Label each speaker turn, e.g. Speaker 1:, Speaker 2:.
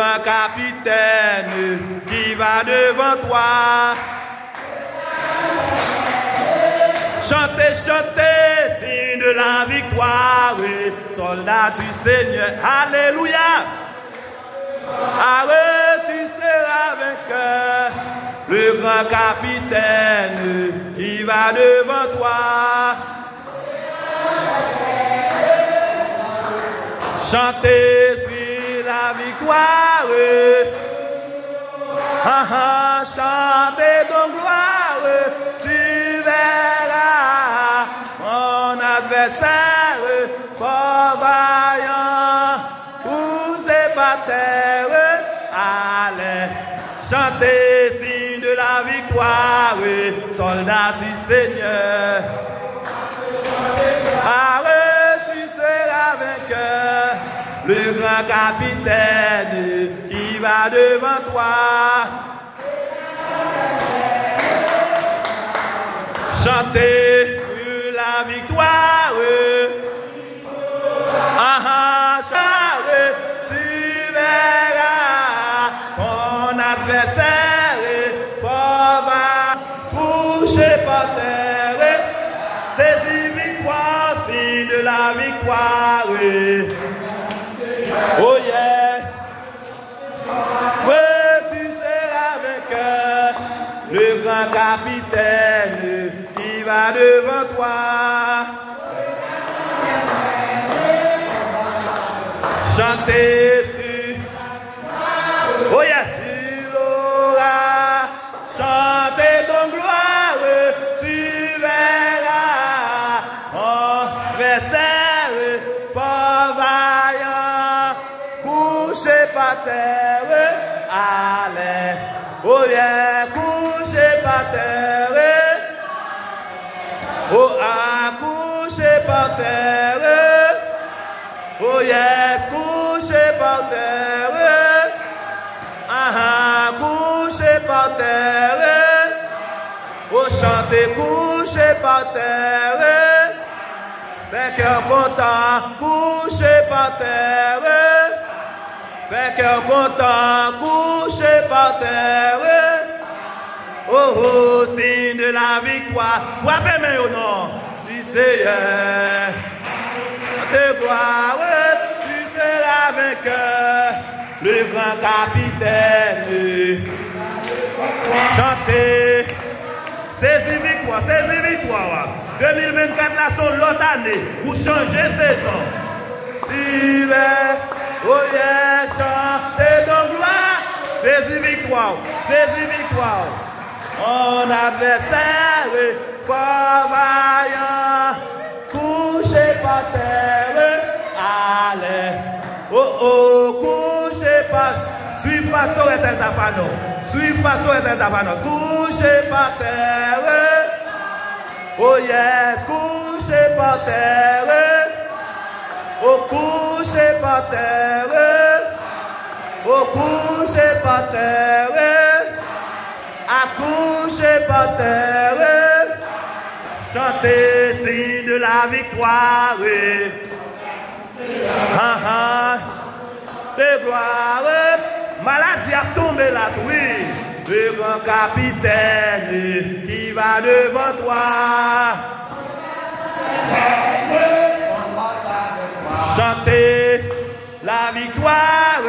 Speaker 1: Un capitaine qui va devant toi. Chantez, chantez, signe de la victoire, soldat du Seigneur. Alléluia. Arrête, tu seras vainqueur. Le grand capitaine qui va devant toi. Chantez, puis la victoire. Chantez ton gloire. Tu verras mon adversaire fort vaillant. Poussez par terre. Allez, chantez, signe de la victoire, soldat du Seigneur. Arrête, tu seras vainqueur. Le grand capitaine qui va devant toi. Chantez la victoire. Chantez, tu verras ton adversaire fort va coucher par terre. Saisis victoire, signe de la victoire. Oh yeah. Oui, tu seras vainqueur. Le grand capitaine qui va devant toi. Chantez-tu. Oh yes, il aura. Chantez ton gloire. Tu verras mon adversaire fort vaillant. Couché par terre. Allez. Oh yeah, couché par terre. Oh, couché par terre. Oh yes, couché par terre. Couché par terre. Oh, chantez, couché par terre. Fait cœur content, couché par terre. Fait cœur content, couché par terre. Oh, oh, signe de la victoire. Frappez mes au nom du Seigneur. De gloire, tu seras vainqueur. Le grand capitaine. Chantez. Saisis victoire, saisis victoire. 2024 là sont l'autre année. Vous changez saison. Tu veux, oh yeah, chantez ton gloire. Saisis victoire, saisis victoire. Mon adversaire fort vaillant, couché par terre. Allez, oh oh, couché par. Suis pasteur et ses appanos. Suis pasteur et ses appanos. Couché par terre. Oh yes, couché par terre. Oh, couché par terre. Oh, couché par terre. Accouché par terre. Chantez, signe de la victoire. De gloire. Maladie a tombé là, oui. Le grand capitaine qui va devant toi. Chantez la victoire.